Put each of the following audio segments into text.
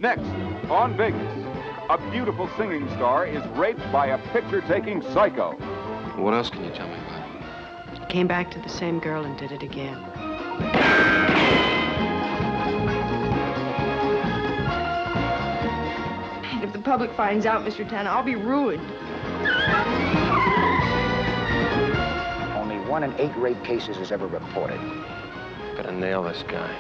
Next, on Vegas, a beautiful singing star is raped by a picture-taking psycho. What else can you tell me about him? He came back to the same girl and did it again. And if the public finds out, Mr. Tanner, I'll be ruined. Only 1 in 8 rape cases is ever reported. Gotta nail this guy.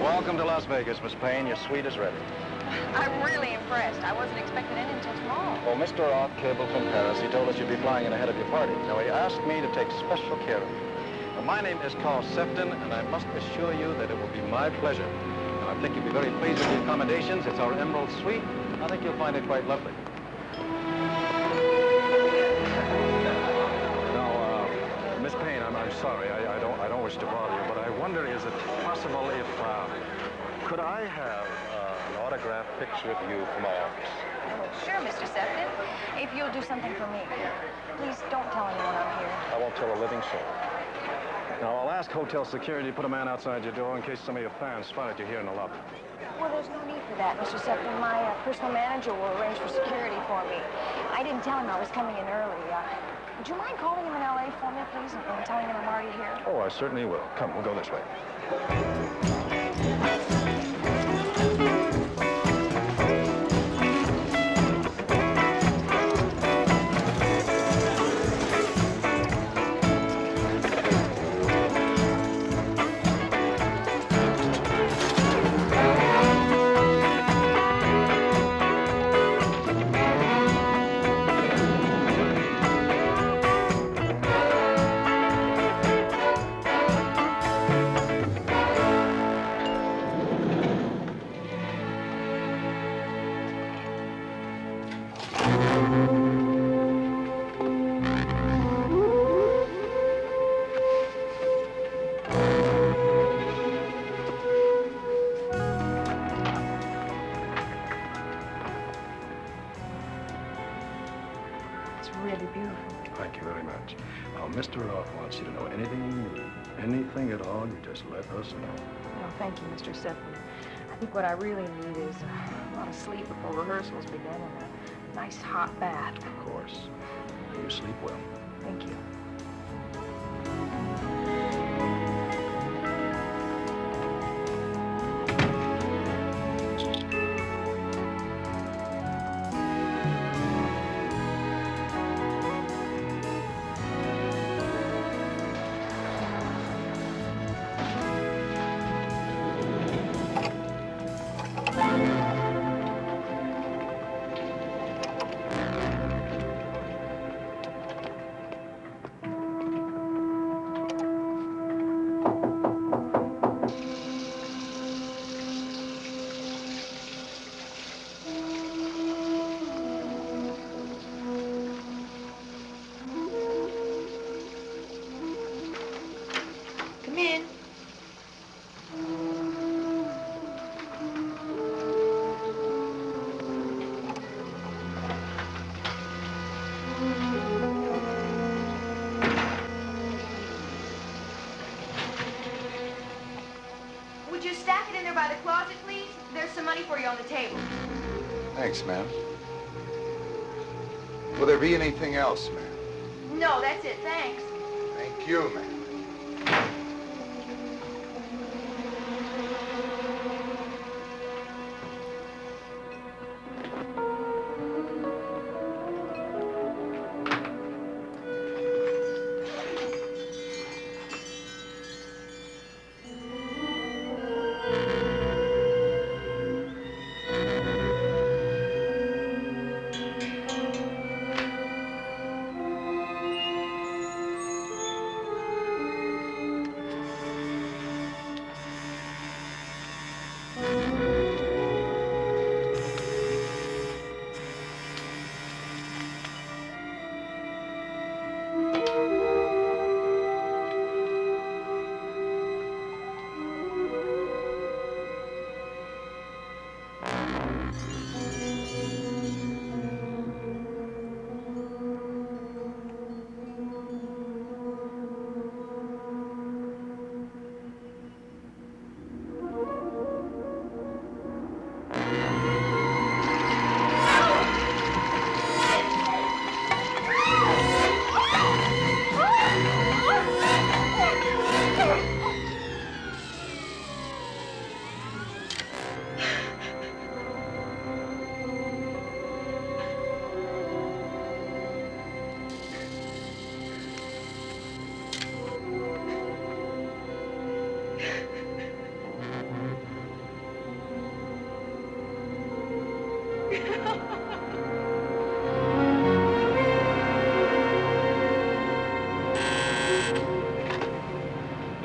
Welcome to Las Vegas, Miss Payne. Your suite is ready. I'm really impressed. I wasn't expecting it until tomorrow. Well, Mr. Roth cabled from Paris. He told us you'd be flying in ahead of your party. Now, he asked me to take special care of you. Well, my name is Carl Sefton, and I must assure you that it will be my pleasure. And I think you'll be very pleased with the accommodations. It's our Emerald Suite. I think you'll find it quite lovely. Now, Miss Payne, I'm sorry. I don't wish to bother you, but I wonder, is it possible if, could I have an autographed picture of you for my office? Sure, Mr. Sefton. If you'll do something for me. Please don't tell anyone I'm here. I won't tell a living soul. Now, I'll ask hotel security to put a man outside your door in case some of your fans spotted you here in the lobby. Well, there's no need for that, Mr. Sefton. My personal manager will arrange for security for me. I didn't tell him I was coming in early. Would you mind calling him in L.A. for me, please, and telling him I'm already here? Oh, I certainly will. Come, we'll go this way. Really beautiful. Thank you very much. Now, Mr. Roth wants you to know anything you need, anything at all, you just let us know. No, thank you, Mr. Sefton. I think what I really need is a lot of sleep before rehearsals begin and a nice hot bath. Of course. You sleep well. Thank you. stack it in there by the closet, please? There's some money for you on the table. Thanks, ma'am. Will there be anything else, ma'am? No, that's it. Thanks. Thank you, ma'am.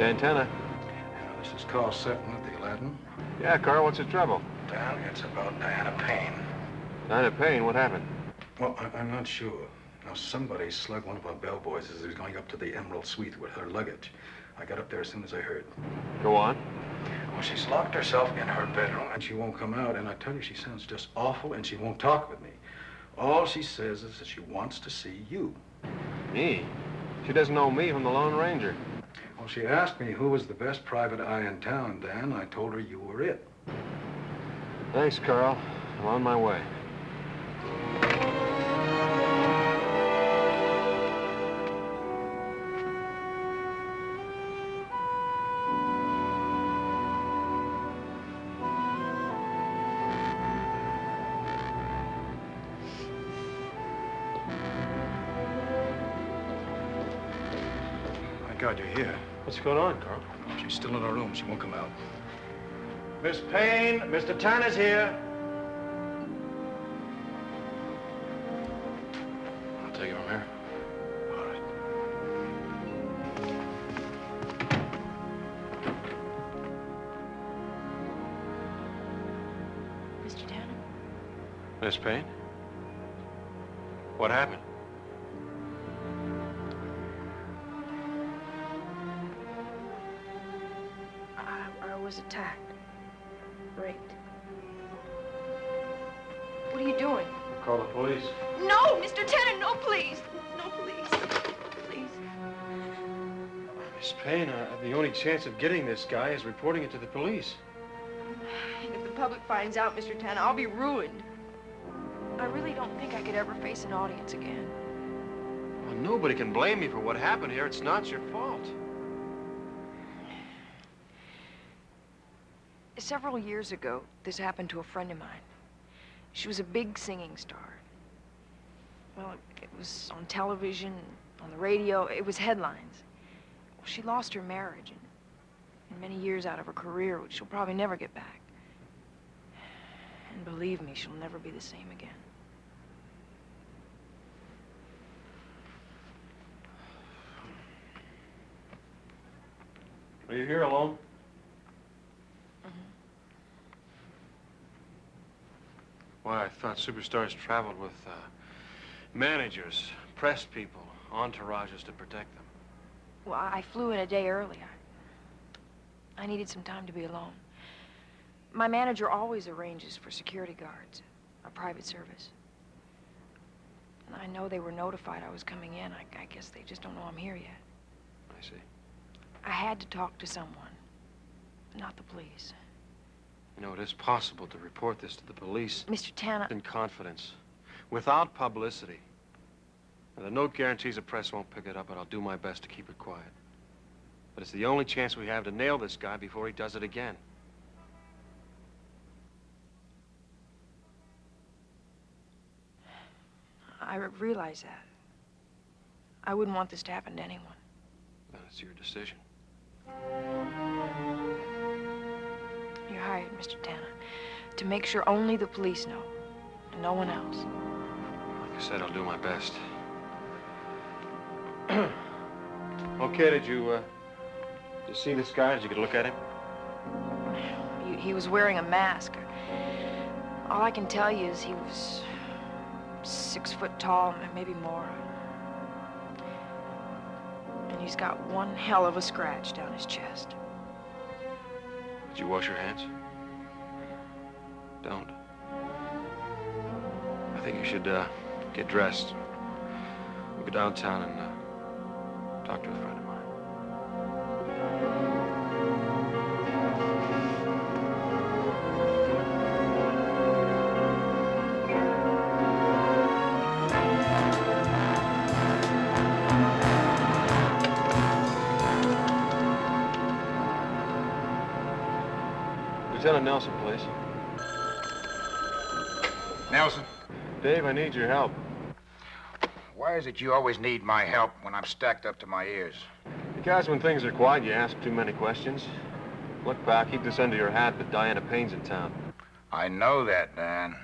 Antenna. This is Carl Sefton at the Aladdin. Yeah, Carl, what's the trouble? Dan, it's about Diana Payne. Diana Payne, what happened? Well, I'm not sure. Now, somebody slugged one of our bellboys as he was going up to the Emerald Suite with her luggage. I got up there as soon as I heard. Go on. Well, she's locked herself in her bedroom, and she won't come out. And I tell you, she sounds just awful, and she won't talk with me. All she says is that she wants to see you. Me? She doesn't know me from the Lone Ranger. Well, she asked me who was the best private eye in town, Dan. I told her you were it. Thanks, Carl. I'm on my way. My God, you're here. What's going on, Carl? She's still in her room. She won't come out. Miss Payne, Mr. Tanner's here. I'll take it from here. All right. Mr. Tanner? Miss Payne? What happened? I was attacked. Raped. What are you doing? Call the police. No, Mr. Tanner, no, please. No, please. Please. Miss Payne, the only chance of getting this guy is reporting it to the police. And if the public finds out, Mr. Tanner, I'll be ruined. I really don't think I could ever face an audience again. Well, nobody can blame me for what happened here. It's not your fault. Several years ago, this happened to a friend of mine. She was a big singing star. Well, it was on television, on the radio. It was headlines. Well, she lost her marriage and many years out of her career, which she'll probably never get back. And believe me, she'll never be the same again. Are you here alone? Why, I thought superstars traveled with managers, press people, entourages to protect them. Well, I flew in a day early. I needed some time to be alone. My manager always arranges for security guards, a private service. And I know they were notified I was coming in. I guess they just don't know I'm here yet. I see. I had to talk to someone, not the police. You know, it is possible to report this to the police. Mr. Tanner. In confidence, without publicity. Now, there are no guarantees the press won't pick it up, but I'll do my best to keep it quiet. But it's the only chance we have to nail this guy before he does it again. I realize that. I wouldn't want this to happen to anyone. Then it's your decision. You're hired, Mr. Tanner, to make sure only the police know, and no one else. Like I said, I'll do my best. Okay, did you see this guy? Did you get a look at him? He was wearing a mask. All I can tell you is he was 6 foot tall, maybe more. And he's got one hell of a scratch down his chest. Did you wash your hands? Don't. I think you should get dressed. We'll go downtown and talk to a friend of mine. Lieutenant Nelson, please. Nelson, Dave, I need your help. why is it you always need my help when I'm stacked up to my ears? Because when things are quiet, you ask too many questions. Look, pal, keep this under your hat, but Diana Payne's in town. I know that, Dan.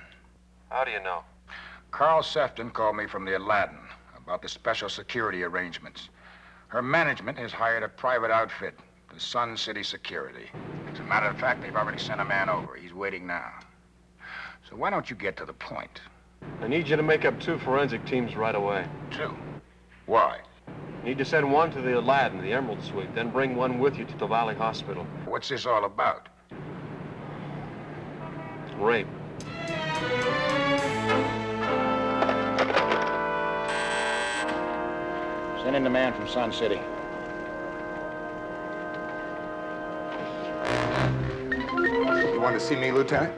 How do you know? Carl Sefton called me from the Aladdin about the special security arrangements. Her management has hired a private outfit, the Sun City Security. As a matter of fact, they've already sent a man over. He's waiting now. So why don't you get to the point? I need you to make up 2 forensic teams right away. 2? Why? Need to send one to the Aladdin, the Emerald Suite, then bring one with you to the Valley Hospital. What's this all about? Rape. Send in the man from Sun City. You want to see me, Lieutenant?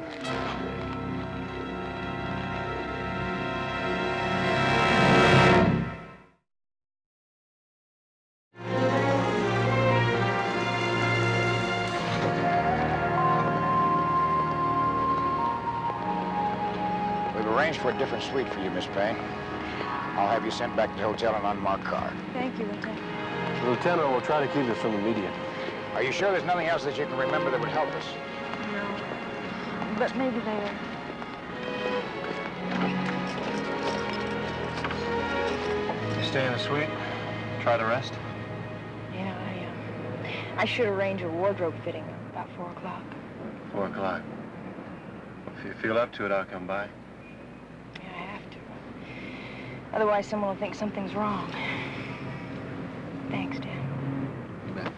We've arranged for a different suite for you, Miss Payne. I'll have you sent back to the hotel in an unmarked car. Thank you, Lieutenant. Lieutenant, we'll try to keep this from the media. Are you sure there's nothing else that you can remember that would help us? No. But maybe later. You stay in the suite? Try to rest? Yeah, I should arrange a wardrobe fitting about 4 o'clock. 4 o'clock. If you feel up to it, I'll come by. Yeah, I have to. Otherwise, someone will think something's wrong. Thanks, Dan. You bet.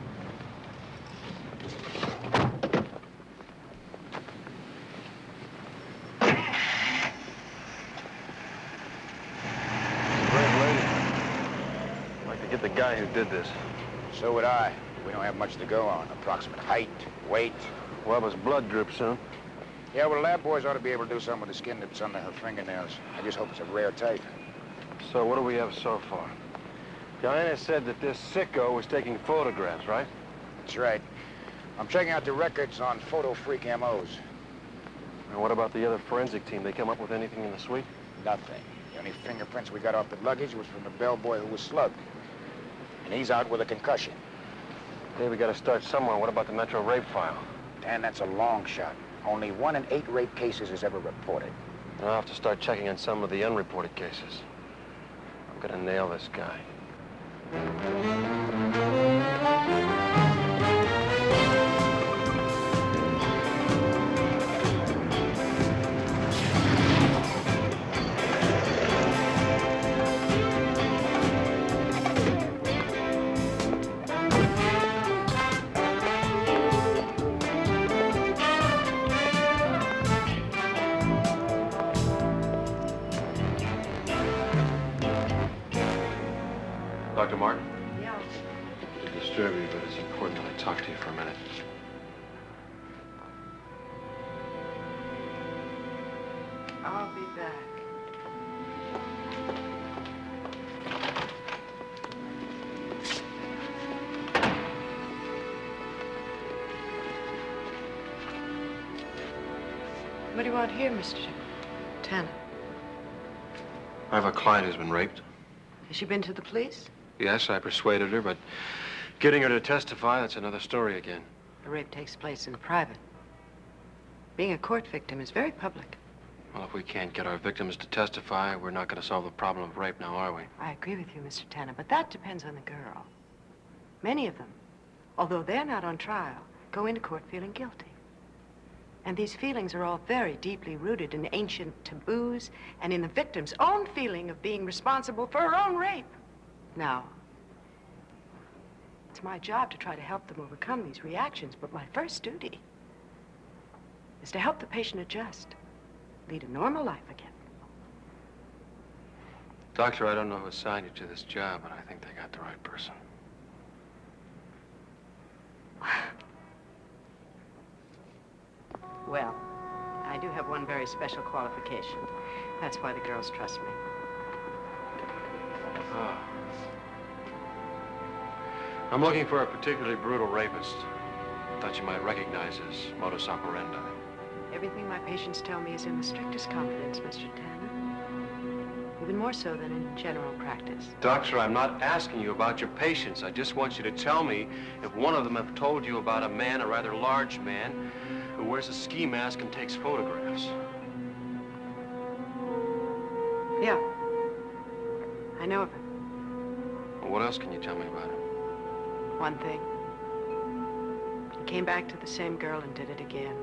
Great lady. I'd like to get the guy who did this. So would I. We don't have much to go on. Approximate height, weight. Well, his blood drips soon. Yeah, well, lab boys ought to be able to do something with the skin that's under her fingernails. I just hope it's a rare type. So what do we have so far? Diana said that this sicko was taking photographs, right? That's right. I'm checking out the records on Photo Freak MOs. And what about the other forensic team? They come up with anything in the suite? Nothing. The only fingerprints we got off the luggage was from the bellboy who was slugged. And he's out with a concussion. Hey, we gotta start somewhere. What about the Metro rape file? Dan, that's a long shot. Only 1 in 8 rape cases is ever reported. I'll have to start checking on some of the unreported cases. I'm gonna nail this guy. Dr. Martin? Yeah. To disturb you, but it's important that I talk to you for a minute. I'll be back. What do you want here, Mr. Tanner? I have a client who's been raped. Has she been to the police? Yes, I persuaded her, but getting her to testify, that's another story again. The rape takes place in private. Being a court victim is very public. Well, if we can't get our victims to testify, we're not going to solve the problem of rape now, are we? I agree with you, Mr. Tanner, but that depends on the girl. Many of them, although they're not on trial, go into court feeling guilty. And these feelings are all very deeply rooted in ancient taboos and in the victim's own feeling of being responsible for her own rape. Now, it's my job to try to help them overcome these reactions, but my first duty is to help the patient adjust, lead a normal life again. Doctor, I don't know who assigned you to this job, but I think they got the right person. Well, I do have one very special qualification. That's why the girls trust me. I'm looking for a particularly brutal rapist. Thought you might recognize his modus operandi. Everything my patients tell me is in the strictest confidence, Mr. Tanner. Even more so than in general practice. Doctor, I'm not asking you about your patients. I just want you to tell me if one of them have told you about a man, a rather large man, who wears a ski mask and takes photographs. Yeah. I know of him. Well, what else can you tell me about him? One thing. He came back to the same girl and did it again.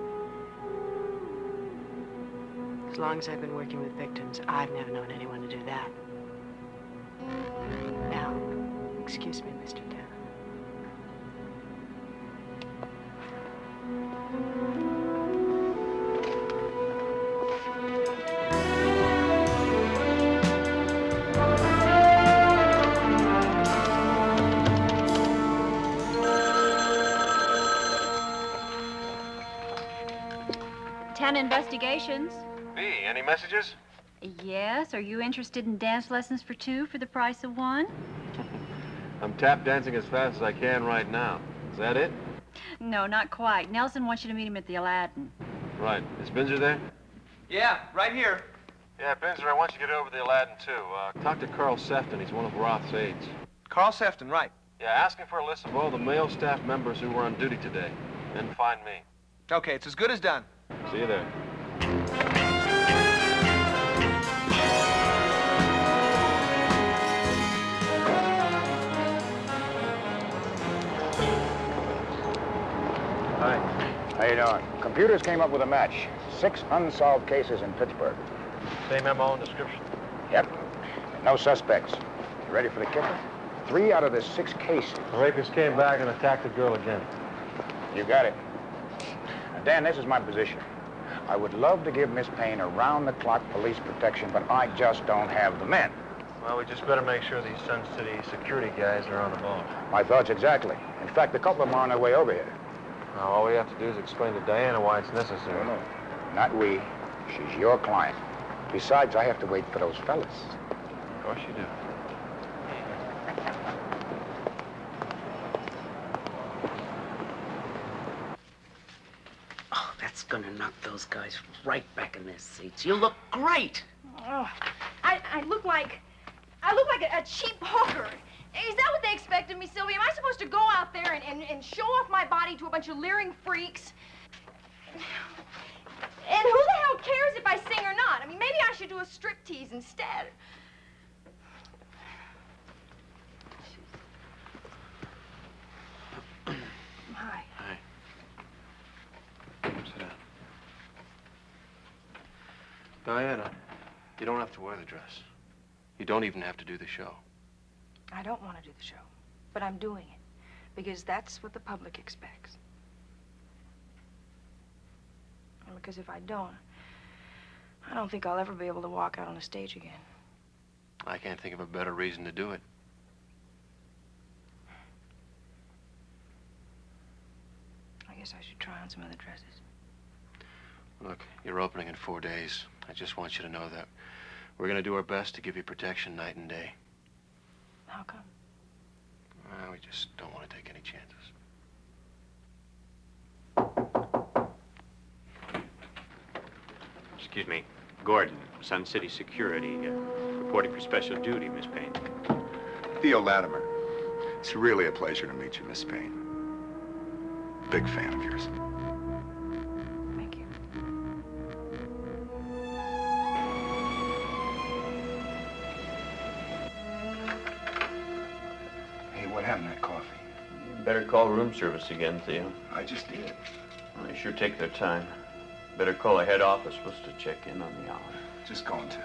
As long as I've been working with victims, I've never known anyone to do that. Now, excuse me, Mr. Tanner. Investigations. B, any messages? Yes. Are you interested in dance lessons for two for the price of one? I'm tap dancing as fast as I can right now. Is that it? No, not quite. Nelson wants you to meet him at the Aladdin. Right. Is Binzer there? Yeah, right here. Yeah, Binzer, I want you to get over to the Aladdin, too. Talk to Carl Sefton. He's one of Roth's aides. Carl Sefton, right. Yeah, ask him for a list of all the male staff members who were on duty today. Then find me. Okay, it's as good as done. See you there. Hi. How you doing? Computers came up with a match. 6 unsolved cases in Pittsburgh. Same MO and description. Yep. No suspects. You ready for the kicker? 3 out of the 6 cases. The rapist came back and attacked the girl again. You got it. Now, Dan, this is my position. I would love to give Miss Payne around-the-clock police protection, but I just don't have the men. Well, we just better make sure these Sun City security guys are on the ball. My thoughts exactly. In fact, a couple of them are on their way over here. Now, all we have to do is explain to Diana why it's necessary. No, not we. She's your client. Besides, I have to wait for those fellas. Of course you do. Oh, that's gonna knock those guys right back in their seats. You look great. Oh, I look like a cheap hooker. Is that what they expect of me, Sylvia? Am I supposed to go out there and show off my body to a bunch of leering freaks? And who the hell cares if I sing or not? I mean, maybe I should do a striptease instead. Hi. Hi. Sit down. Diana, you don't have to wear the dress. You don't even have to do the show. I don't want to do the show, but I'm doing it because that's what the public expects. And because if I don't think I'll ever be able to walk out on a stage again. I can't think of a better reason to do it. I guess I should try on some other dresses. Look, you're opening in 4 days. I just want you to know that we're going to do our best to give you protection night and day. How come? We just don't want to take any chances. Excuse me. Gordon, Sun City Security, reporting for special duty, Miss Payne. Theo Latimer. It's really a pleasure to meet you, Miss Payne. Big fan of yours. Thank you. Hey, what happened to that coffee? Better call room service again, Theo. I just did. Well, they sure take their time. Better call the head office. Supposed to check in on the hour. Just going to.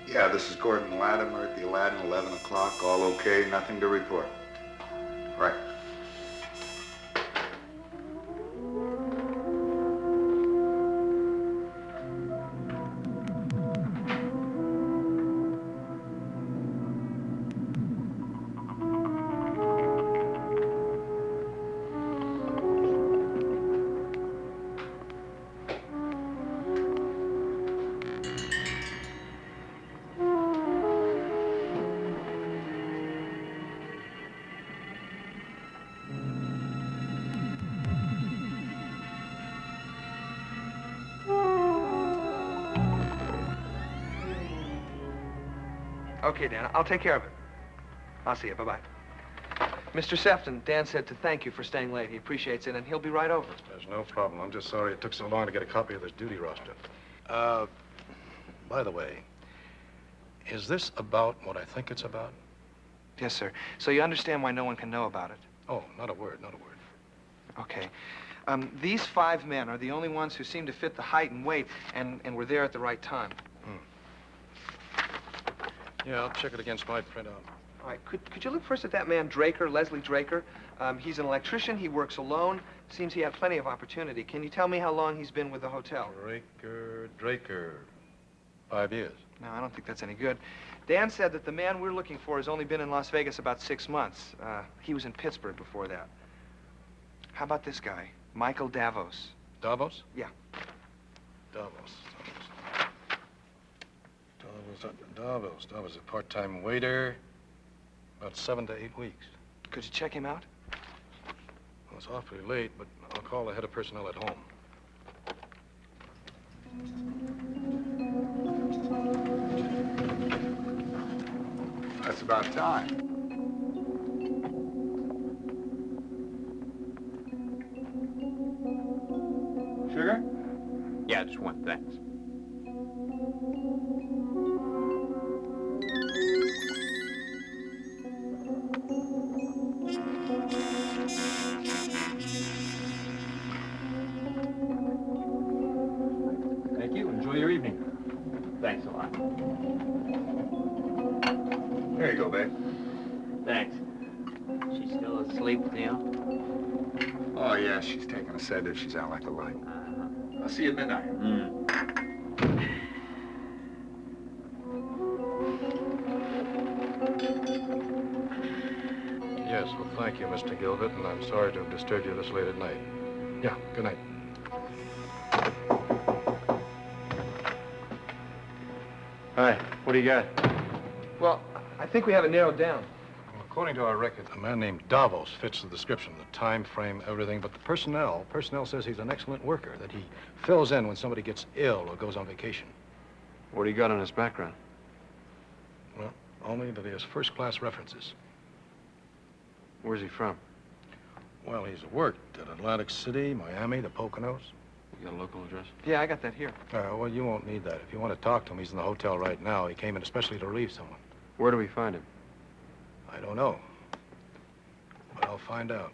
Yeah, this is Gordon Latimer at the Aladdin, 11 o'clock. All okay, nothing to report. Right. Okay, Dan, I'll take care of it. I'll see you. Bye-bye. Mr. Sefton, Dan said to thank you for staying late. He appreciates it, and he'll be right over. There's no problem. I'm just sorry it took so long to get a copy of this duty roster. By the way, is this about what I think it's about? Yes, sir. So you understand why no one can know about it? Oh, not a word, not a word. Okay. These 5 men are the only ones who seem to fit the height and weight and were there at the right time. Yeah, I'll check it against my printout. All right, could you look first at that man, Draker, Leslie Draker? He's an electrician. He works alone. Seems he had plenty of opportunity. Can you tell me how long he's been with the hotel? Draker. 5 years. No, I don't think that's any good. Dan said that the man we're looking for has only been in Las Vegas about 6 months. He was in Pittsburgh before that. How about this guy, Michael Davos? Davos? Yeah. Davos, a part-time waiter, about 7 to 8 weeks. Could you check him out? Well, it's awfully late, but I'll call the head of personnel at home. That's about time. Sugar? Yeah, just one, thanks. Thank you. Enjoy your evening. Thanks a lot. There you go, babe. Thanks. She's still asleep, Theo? Oh, yeah, she's taking a sedative. She's out like a light. I'll see you at midnight. Yes, well, thank you, Mr. Gilbert, and I'm sorry to have disturbed you this late at night. Yeah, good night. Hi, what do you got? Well, I think we have it narrowed down. Well, according to our record, a man named Davos fits the description, the time frame, everything, but the personnel says he's an excellent worker, that he fills in when somebody gets ill or goes on vacation. What do you got on his background? Well, only that he has first-class references. Where's he from? Well, he's worked at Atlantic City, Miami, the Poconos. You got a local address? Yeah, I got that here. Well, you won't need that. If you want to talk to him, he's in the hotel right now. He came in especially to relieve someone. Where do we find him? I don't know. But I'll find out.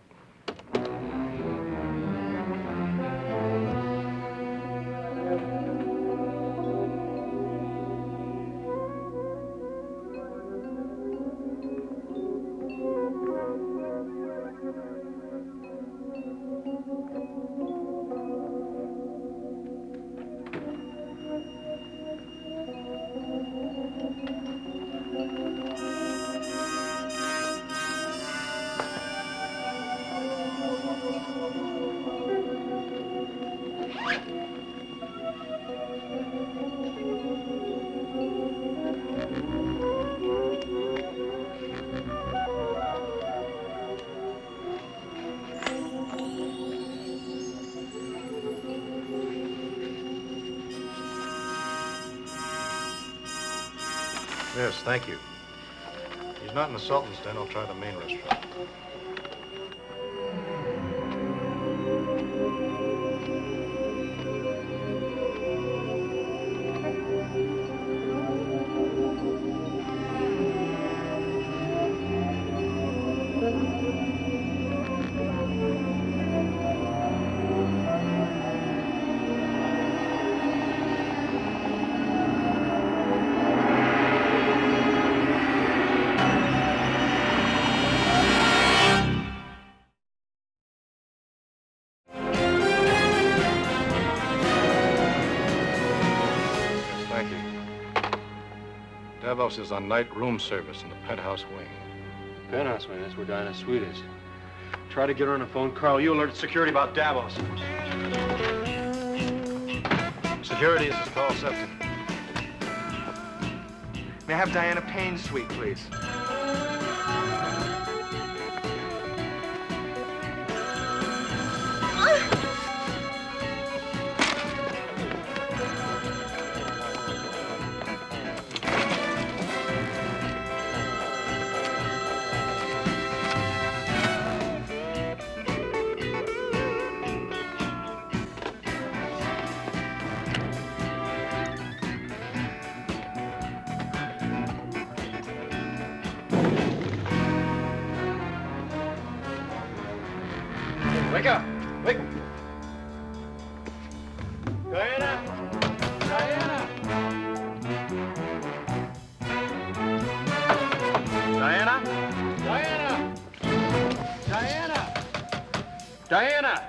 Yes, thank you. He's not in the Sultan's den. I'll try the main restaurant. Thank you. Davos is on night room service in the penthouse wing. Penthouse wing, that's where Dinah's suite is. Try to get her on the phone. Carl, you alerted security about Davos. Security, this is Carl Sefton. May I have Diana Payne's suite, please? Wake up! Wake! Diana! Diana! Diana? Diana! Diana! Diana! Diana!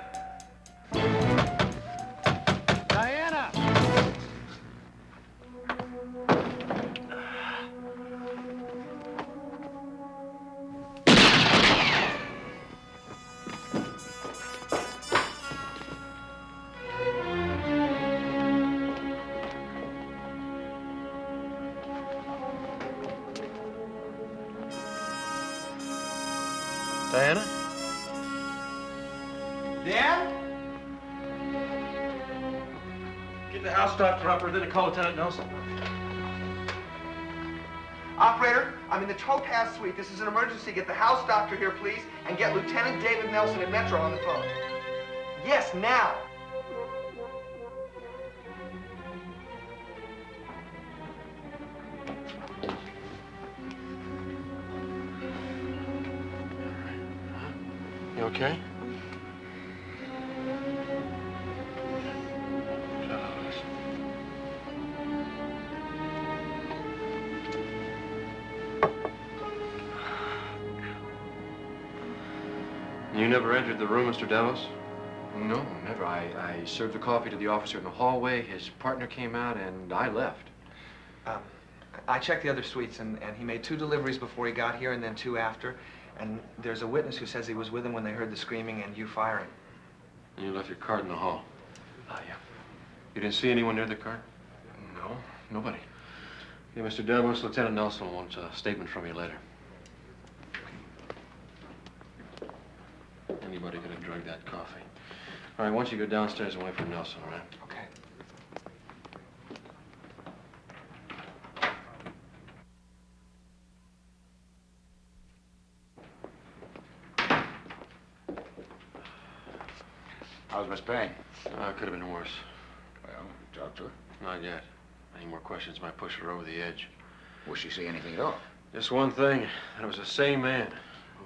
Diana? Dan? Get the house doctor up here, then call Lieutenant Nelson. Operator, I'm in the Topaz suite. This is an emergency. Get the house doctor here, please, and get Lieutenant David Nelson at Metro on the phone. Yes, now. You okay? You never entered the room, Mr. Davos? No, never. I served the coffee to the officer in the hallway. His partner came out, and I left. I checked the other suites, and he made 2 deliveries before he got here and then 2 after. And there's a witness who says he was with him when they heard the screaming and you firing. And you left your card in the hall? Yeah. You didn't see anyone near the card? No, nobody. Okay, Mr. Davos, Lieutenant Nelson wants a statement from you later. Anybody could have drugged that coffee. All right, once you go downstairs and wait for Nelson, all right? Okay. How's Miss Payne? It could have been worse. Well, talk to her. Not yet. Any more questions might push her over the edge. Will she see anything at all? Just one thing. That it was the same man.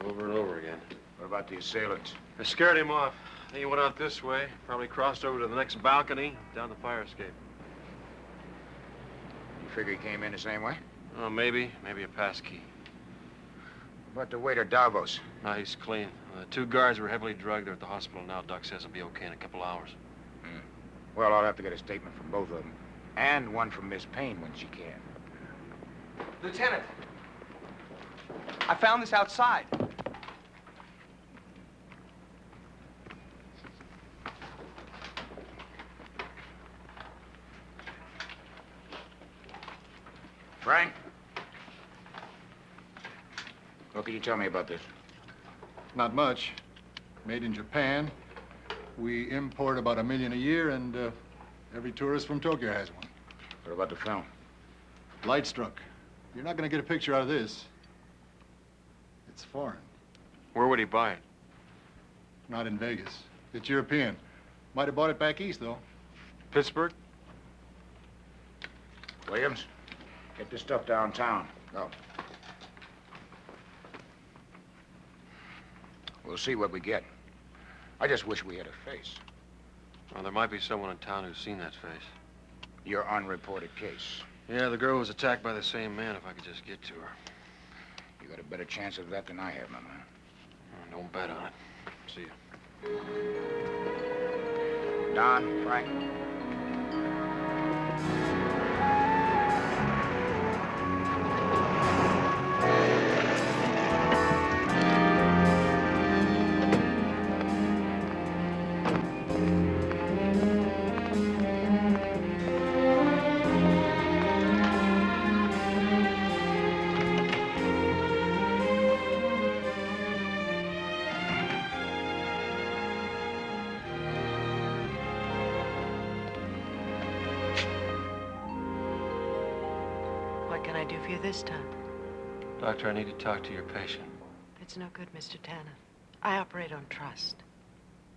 Over and over again. What about the assailants? I scared him off. Then he went out this way, probably crossed over to the next balcony, down the fire escape. You figure he came in the same way? Oh, maybe a pass key. What about the waiter, Davos? No, he's clean. The 2 guards were heavily drugged. They're at the hospital now. Doc says he'll be okay in a couple hours. Well, I'll have to get a statement from both of them. And one from Miss Payne when she can. Lieutenant, I found this outside. Frank? What can you tell me about this? Not much. Made in Japan. We import about $1 million a year, and every tourist from Tokyo has one. What about the film? Light struck. You're not going to get a picture out of this. It's foreign. Where would he buy it? Not in Vegas. It's European. Might have bought it back east, though. Pittsburgh? Williams, get this stuff downtown. Go. We'll see what we get. I just wish we had a face. Well, there might be someone in town who's seen that face. Your unreported case. Yeah, the girl was attacked by the same man, if I could just get to her. You got a better chance of that than I have, my man. Don't bet on it. See you. Don, Frank. What can I do for you this time? Doctor, I need to talk to your patient. It's no good, Mr. Tanner. I operate on trust.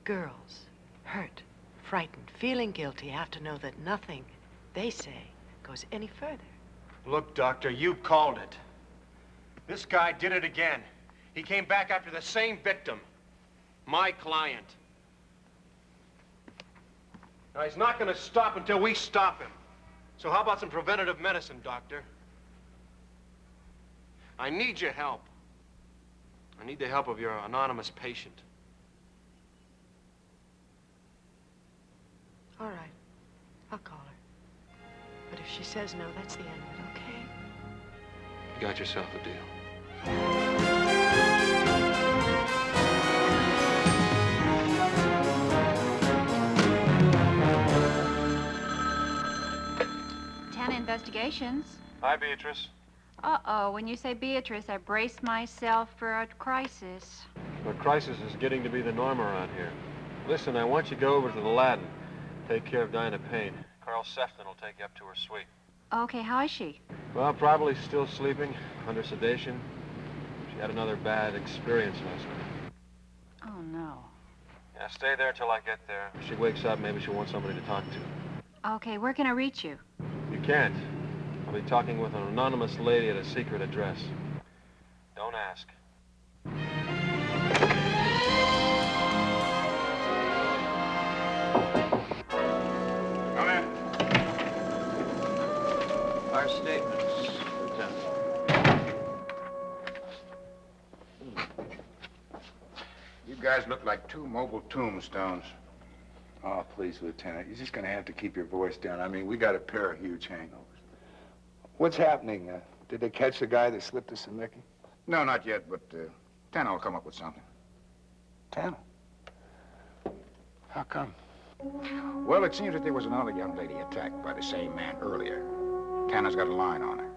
Girls, hurt, frightened, feeling guilty, have to know that nothing they say goes any further. Look, Doctor, you called it. This guy did it again. He came back after the same victim. My client. Now, he's not going to stop until we stop him. So how about some preventative medicine, Doctor? I need your help. I need the help of your anonymous patient. All right. I'll call her. But if she says no, that's the end of it, okay? You got yourself a deal. Tanner Investigations. Hi, Beatrice. Uh-oh, when you say Beatrice, I brace myself for a crisis. The crisis is getting to be the norm around here. Listen, I want you to go over to the Aladdin. Take care of Dinah Payne. Carl Sefton will take you up to her suite. Okay, how is she? Well, probably still sleeping, under sedation. She had another bad experience last night. Oh, no. Yeah, stay there till I get there. If she wakes up, maybe she'll want somebody to talk to. Okay, where can I reach you? You can't. I'll be talking with an anonymous lady at a secret address. Don't ask. Come in. Our statements, Lieutenant. You guys look like two mobile tombstones. Oh, please, Lieutenant. You're just going to have to keep your voice down. I mean, we got a pair of huge hangovers. What's happening? Did they catch the guy that slipped us some liquor? No, not yet, but Tanner will come up with something. Tanner? How come? Well, it seems that there was another young lady attacked by the same man earlier. Tanner's got a line on her.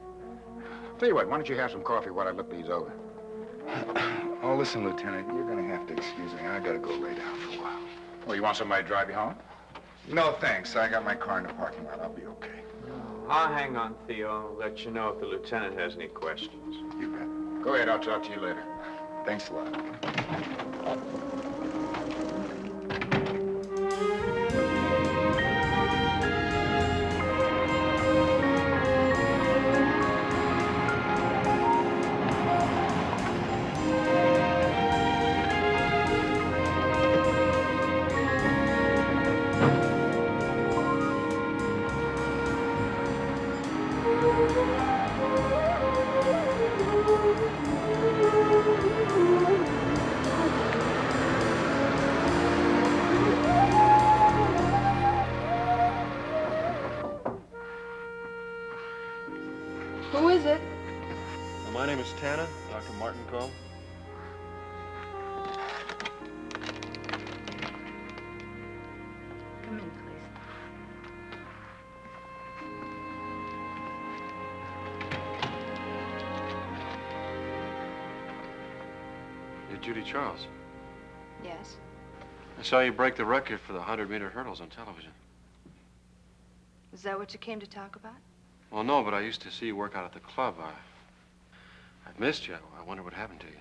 Tell you what, why don't you have some coffee while I look these over? Oh, listen, Lieutenant, you're going to have to excuse me. I got to go lay down for a while. Well, you want somebody to drive you home? No, thanks. I got my car in the parking lot. I'll be okay. I'll hang on, Theo. I'll let you know if the lieutenant has any questions. You bet. Go ahead, I'll talk to you later. Thanks a lot. Who is it? My name is Tanner, Dr. Martin Cole. Come in, please. You're Judy Charles. Yes. I saw you break the record for the 100-meter hurdles on television. Is that what you came to talk about? Well, no, but I used to see you work out at the club. I've missed you. I wonder what happened to you.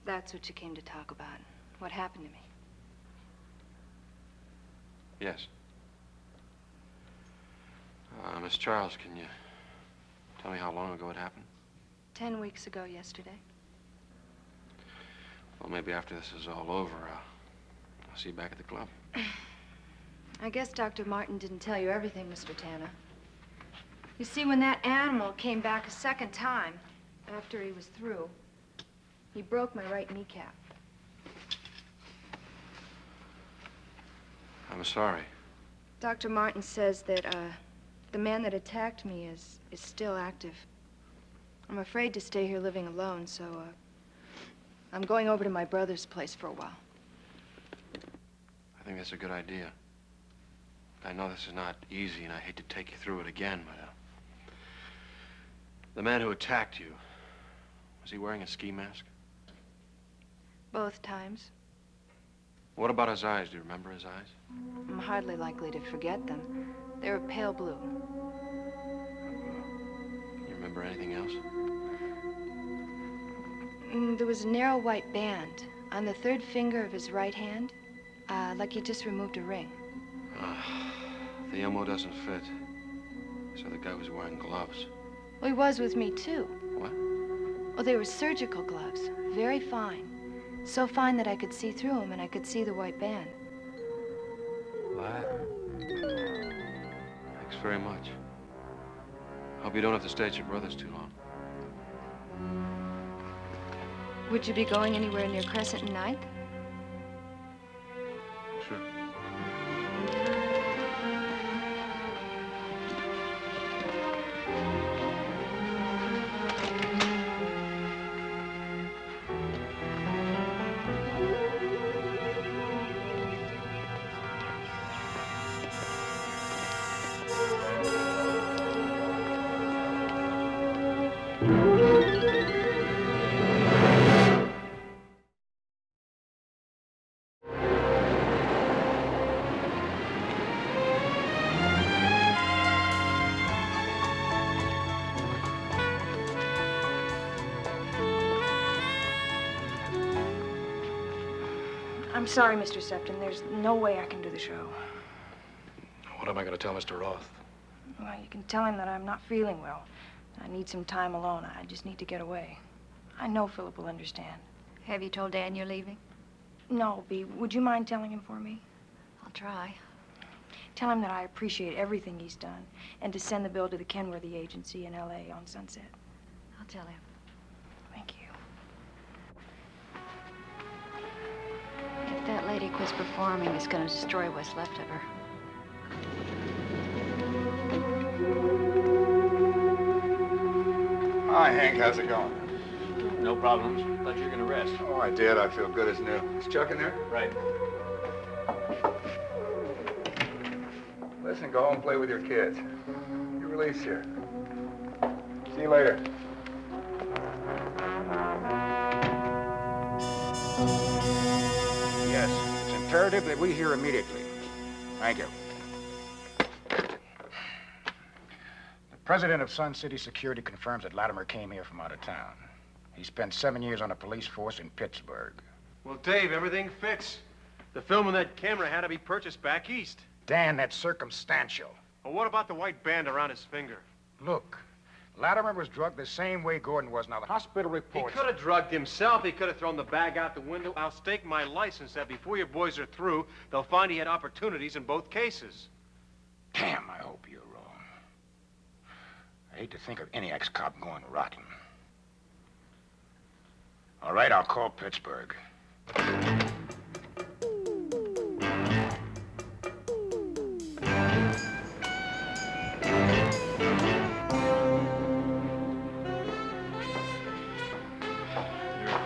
That's what you came to talk about. What happened to me? Yes. Miss Charles, can you tell me how long ago it happened? 10 weeks ago yesterday. Well, maybe after this is all over, I'll see you back at the club. I guess Dr. Martin didn't tell you everything, Mr. Tanner. You see, when that animal came back a second time, after he was through, he broke my right kneecap. I'm sorry. Dr. Martin says that, the man that attacked me is still active. I'm afraid to stay here living alone, so, I'm going over to my brother's place for a while. I think that's a good idea. I know this is not easy, and I hate to take you through it again, but, the man who attacked you, was he wearing a ski mask? Both times. What about his eyes? Do you remember his eyes? I'm hardly likely to forget them. They were pale blue. You remember anything else? There was a narrow white band on the third finger of his right hand, like he just removed a ring. The elbow doesn't fit, so the guy was wearing gloves. Well, he was with me, too. What? Well, they were surgical gloves, very fine. So fine that I could see through them, and I could see the white band. What? Thanks very much. Hope you don't have to stay at your brother's too long. Would you be going anywhere near Crescent and Ninth? Sure. I'm sorry, Mr. Septon. There's no way I can do the show. What am I going to tell Mr. Roth? Well, you can tell him that I'm not feeling well. I need some time alone. I just need to get away. I know Philip will understand. Have you told Dan you're leaving? No, Bea. Would you mind telling him for me? I'll try. Tell him that I appreciate everything he's done, and to send the bill to the Kenworthy Agency in L.A. on Sunset. I'll tell him. Thank you. If that lady quits performing, it's going to destroy what's left of her. Hi, Hank. How's it going? No problems. Thought you were going to rest. Oh, I did. I feel good as new. Is Chuck in there? Right. Listen, go home and play with your kids. You're released here. See you later. Yes, it's imperative that we hear immediately. Thank you. The president of Sun City Security confirms that Latimer came here from out of town. He spent 7 years on a police force in Pittsburgh. Well, Dave, everything fits. The film on that camera had to be purchased back east. Dan, that's circumstantial. Well, what about the white band around his finger? Look, Latimer was drugged the same way Gordon was. Now, the hospital He reports... could have drugged himself. He could have thrown the bag out the window. I'll stake my license that before your boys are through, they'll find he had opportunities in both cases. Damn, I hope you're wrong. I hate to think of any ex-cop going rotten. All right, I'll call Pittsburgh. Your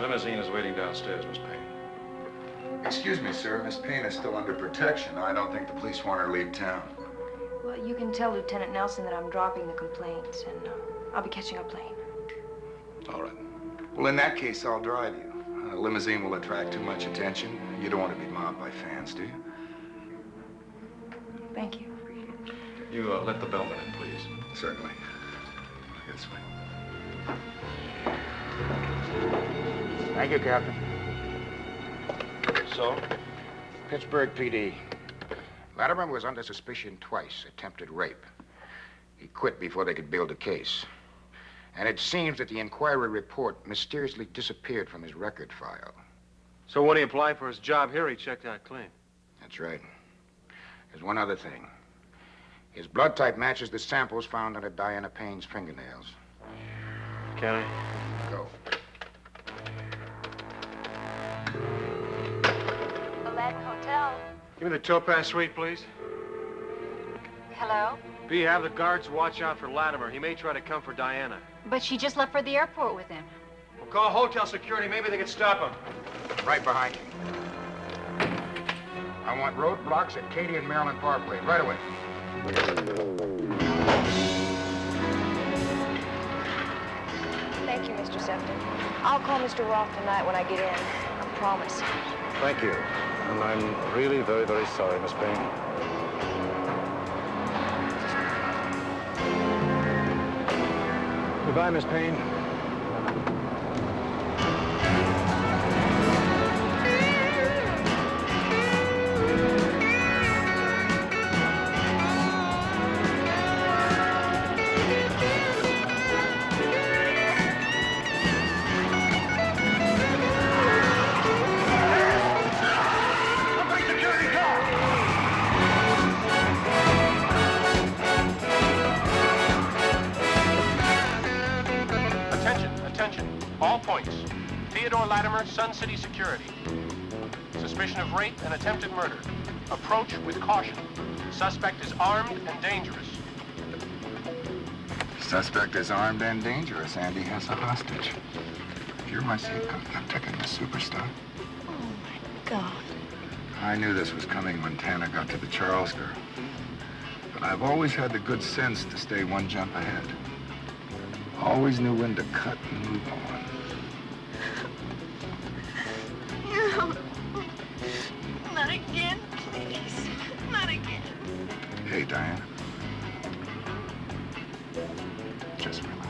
limousine is waiting downstairs, Miss Payne. Excuse me, sir. Miss Payne is still under protection. I don't think the police want her to leave town. Well, you can tell Lieutenant Nelson that I'm dropping the complaints, and I'll be catching a plane. All right. Well, in that case, I'll drive you. A limousine will attract too much attention. You don't want to be mobbed by fans, do you? Thank you. You let the bellman in, please. Certainly. This way. Thank you, Captain. So? Pittsburgh PD. Latimer was under suspicion twice, attempted rape. He quit before they could build a case. And it seems that the inquiry report mysteriously disappeared from his record file. So when he applied for his job here, he checked out clean. That's right. There's one other thing. His blood type matches the samples found under Diana Payne's fingernails. Can I? Go. Aladdin Hotel. Give me the Topaz Suite, please. Hello? B, have the guards watch out for Latimer. He may try to come for Diana. But she just left for the airport with him. We'll call hotel security. Maybe they can stop him. Right behind you. I want roadblocks at Katy and Maryland Parkway. Right away. Thank you, Mr. Sefton. I'll call Mr. Roth tonight when I get in. I promise. Thank you. And I'm really very, very sorry, Miss Payne. Goodbye, Miss Payne. All points. Theodore Latimer, Sun City Security. Suspicion of rape and attempted murder. Approach with caution. Suspect is armed and dangerous. Suspect is armed and dangerous, and he has a hostage. You're my secret. I'm taking the superstar. Oh, my God. I knew this was coming when Tana got to the Charles girl. But I've always had the good sense to stay one jump ahead. Always knew when to cut and move on. No. Not again, please. Not again. Hey, Diana. Just relax.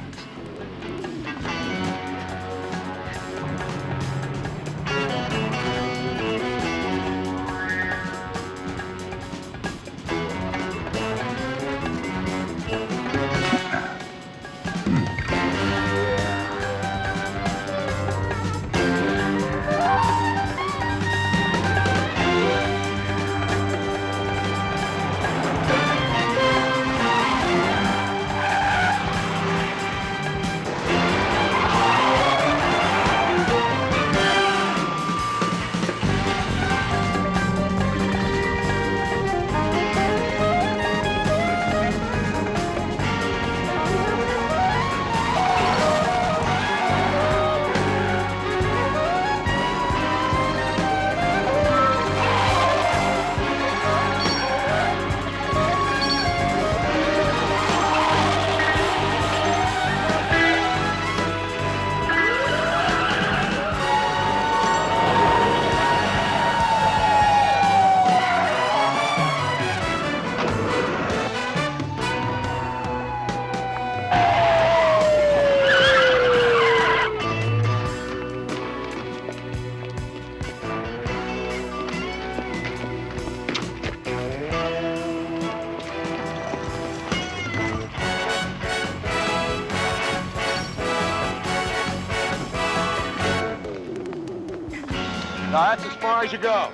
Now, that's as far as you go.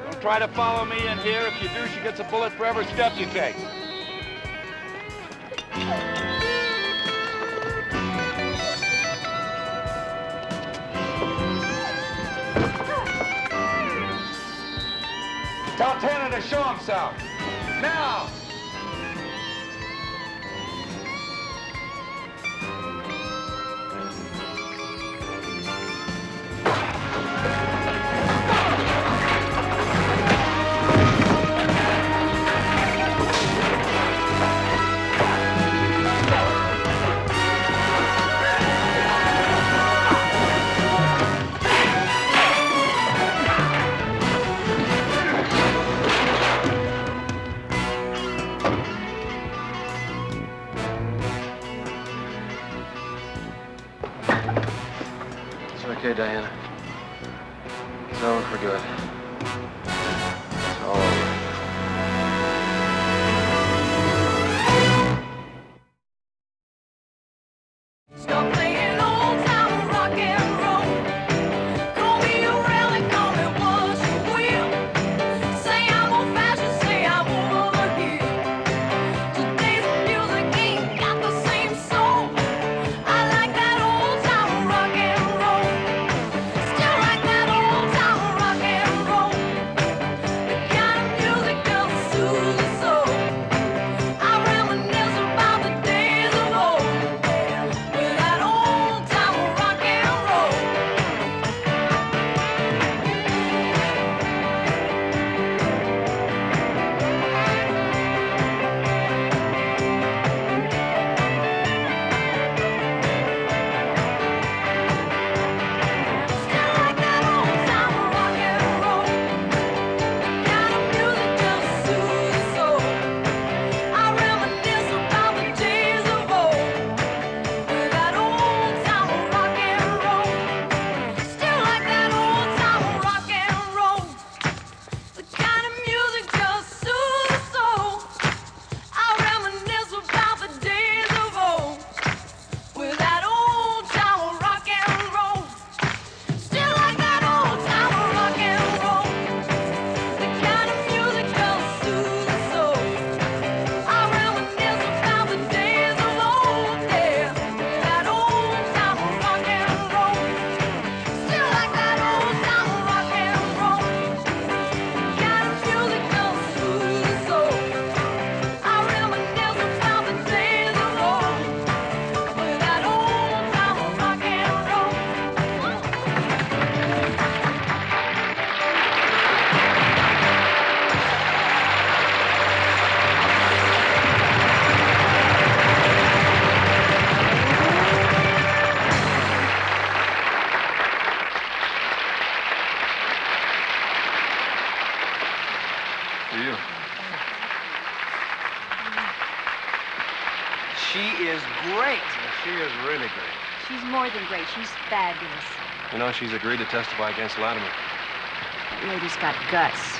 Don't try to follow me in here. If you do, she gets a bullet for every step you take. Tell Tanner to show himself. Now! okay, Diana. It's over for good. It's all over. Stop playing old time rock and roll. Call me a relic, call me what you will. Say I'm old fashioned, say I'm over here. Today's music ain't got the same soul. I like that old time rock and roll. Still like that old time rock and roll. The kind of music that soothes the soul. I reminisce about the days of old. With that old time rock and roll. Still like that old time rock and roll. The kind of music just soothes the soul. I reminisce about the days of old. With that old time rock and roll. Still like that old time rock and roll. The kind of music just soothes the soul. I reminisce about the days of old. With that old time rock and roll. Still like that old time rock and roll. The kind of music just soothes the soul. I reminisce about the days of old, yeah. With that old time rock and roll. Still like that old time rock and roll. The kind of music just soothes the soul. I reminisce about the days of old. With that old time rock and roll. For you. She is great. She is really great. She's more than great. She's fabulous. You know, she's agreed to testify against Latimer. That lady's got guts.